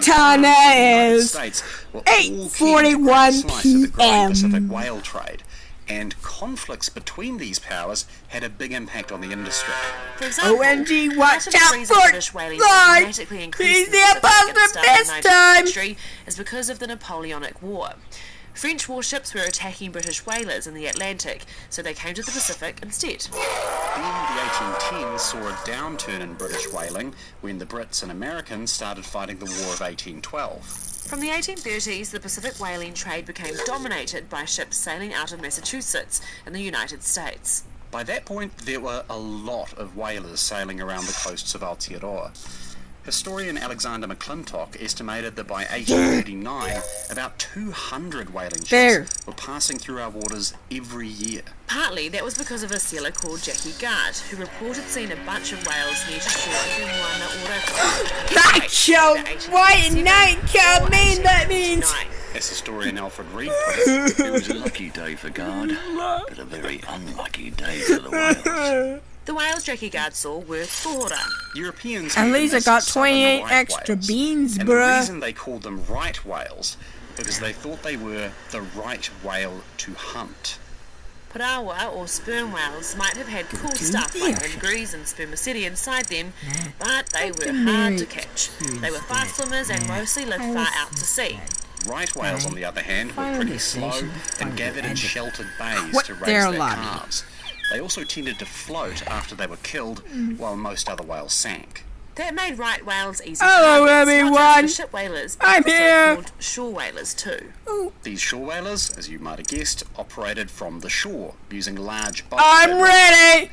time that is. States were 8:41 p.m. Pacific whale trade, and conflicts between these powers had a big impact on the industry. For example, OMG, watch out reason for British whaling fly. dramatically increased He's in the Pacific at the imposter start of this the 19th time. century is because of the Napoleonic War. French warships were attacking British whalers in the Atlantic, so they came to the Pacific instead. Then the 1810s saw a downturn in British whaling when the Brits and Americans started fighting the War of 1812. From the 1830s, the Pacific whaling trade became dominated by ships sailing out of Massachusetts in the United States. By that point, there were a lot of whalers sailing around the coasts of Aotearoa. Historian Alexander McClintock estimated that by 1839, about 200 whaling ships were passing through our waters every year. Partly that was because of a sailor called Jackie Gard, who reported seeing a bunch of whales near to shore in Moana Ora. Nacho! White night mean that means. As historian Alfred Reed put it, It was a lucky day for Gard, but a very unlucky day for the whales. The whales Jackie Gard saw were Tohora. Europeans At least I got southern 28 right extra whales. beans, And bruh. the reason they called them right whales because they thought they were the right whale to hunt. Parawa or sperm whales might have had cool stuff like ambergris and spermaceti inside them, but they were hard to catch. They were fast swimmers and mostly lived far out to sea. Right whales, on the other hand, were pretty slow and gathered in sheltered bays What? to raise They're their lobby. calves. They also tended to float after they were killed, while most other whales sank. That made right whales easy Hello, targets, not everyone. just for ship whalers, but I'm also here. called shore whalers too. These shore whalers, as you might have guessed, operated from the shore, using large boats. I'm ready.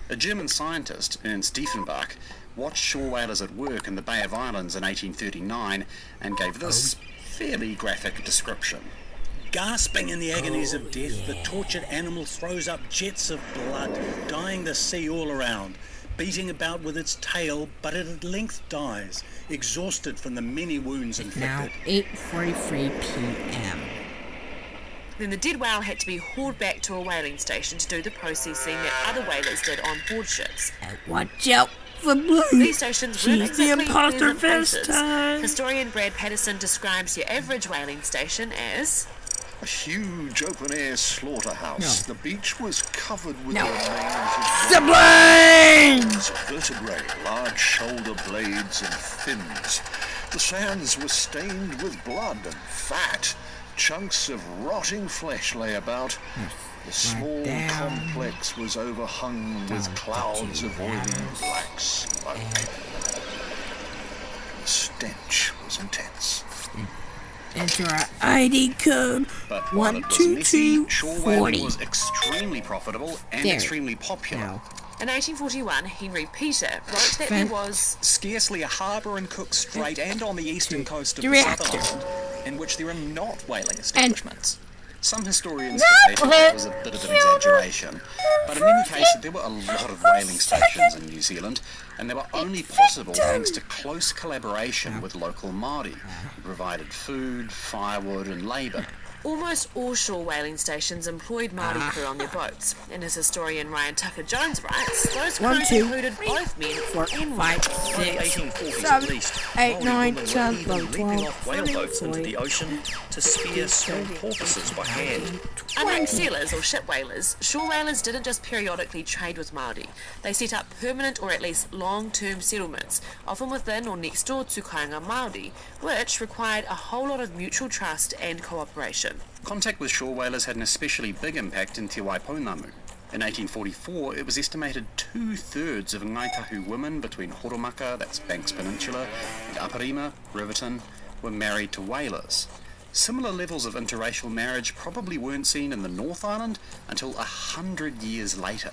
A German scientist, Ernst Diefenbach, watched shore whalers at work in the Bay of Islands in 1839 and gave this fairly graphic description. Gasping in the agonies of death, the tortured animal throws up jets of blood, dyeing the sea all around, beating about with its tail, but it at length dies, exhausted from the many wounds Now inflicted. 8:43 p.m. Then the dead whale had to be hauled back to a whaling station to do the processing that other whalers did on board ships. Watch out for Blue. These stations weren't She's the exactly imposter pleasant this places. time. Historian Brad Patterson describes your average whaling station as A huge open-air slaughterhouse. No. The beach was covered with No. remains Siblings! of vertebrae, large shoulder blades and fins. The sands were stained with blood and fat. Chunks of rotting flesh lay about. The small down. complex was overhung with clouds of oily black smoke. The stench was intense. Enter our ID code But while it was messy, shore whaling 12240. was extremely profitable and There. extremely popular. Now, in 1841, Henry Peter wrote that there was Scarcely a harbour in Cook Strait and on the eastern coast of the Director. Southern Island in which there are not whaling establishments. Some historians say that was a bit of an exaggeration, but in any case, there were a lot of whaling stations in New Zealand, and they were only possible thanks to close collaboration with local Māori, who provided food, firewood, and labour. almost all shore whaling stations employed Māori crew on their boats. And as historian Ryan Tucker-Jones writes, those One, crews two, included both men 4, and 5, women. In the 6, 1840s 7, at least, 8, Māori 9, women 10, were even 11, leaping 12, off whale boats into the ocean to spear small porpoises by hand. Unlike sailors or ship whalers, shore whalers didn't just periodically trade with Māori. They set up permanent or at least long-term settlements, often within or next door to Kainga Māori, which required a whole lot of mutual trust and cooperation. Contact with shore whalers had an especially big impact in Te Waipounamu. In 1844, it was estimated 2/3 of Ngaitahu women between Horomaka, that's Banks Peninsula, and Aparima, Riverton, were married to whalers. Similar levels of interracial marriage probably weren't seen in the North Island until 100 years later.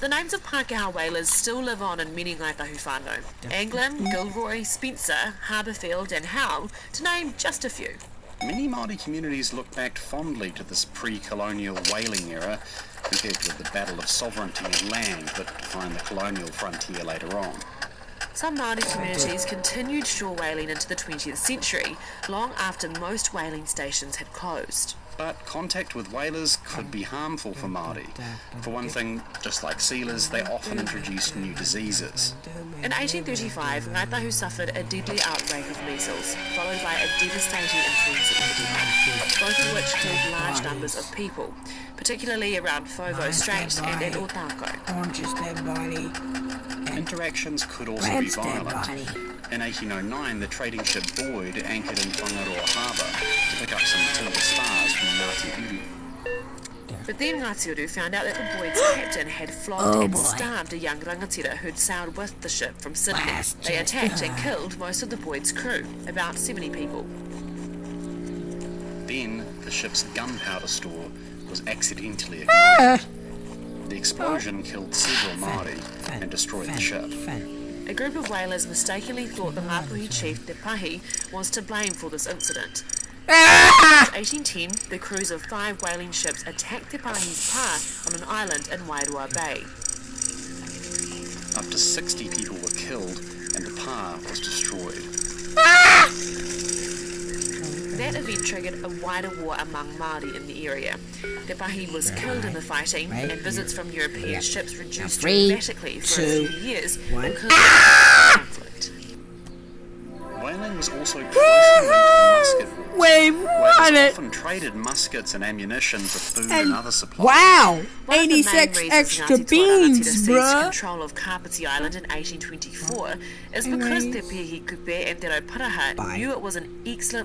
The names of Pākehā whalers still live on in many Ngaitahu whānau. Anglin, Gilroy, Spencer, Harbourfield and Howe, to name just a few. Many Māori communities look back fondly to this pre-colonial whaling era, compared with the battle of sovereignty and land that defined the colonial frontier later on. Some Māori communities continued shore whaling into the 20th century, long after most whaling stations had closed. But contact with whalers could be harmful for Māori. For one thing, just like sealers, they often introduced new diseases. In 1835, Ngāi Tahu suffered a deadly outbreak of measles, followed by a devastating influenza epidemic, both of which killed large numbers of people, particularly around Fovo Strait and at Otako. Orange is dead body. Interactions could also be Red's dead violent. body. In 1809, the trading ship Boyd anchored in Whangaroa Harbour to pick up some timber spars from Ngāti Uru. But then Ngāti Uru found out that the Boyd's captain had flogged and starved a young rangatira who'd sailed with the ship from Sydney. They attacked and killed most of the Boyd's crew, about 70 people. Then, the ship's gunpowder store was accidentally ignited. The explosion killed several Māori and destroyed the ship. A group of whalers mistakenly thought the Ngāpuhi chief Te Pahi was to blame for this incident. In 1810, the crews of 5 whaling ships attacked Te Pahi's pa on an island in Wairua Bay. Up to 60 people were killed and the pa was destroyed. That event triggered a wider war among Māori in the area. Te Pahi was killed in the fighting, and visits from European ships reduced dramatically for a few years because of the conflict. Whaling was also closely linked to the musket war. We've Whalers won it. often traded muskets and ammunition for food and other supplies. Wow. One of the main 86 reasons extra Ngāti Toa Rangatira beans, seized bruh. control of Kapiti Island in 1824 is because Te Pihi Kupe and Te Rauparaha knew it was an excellent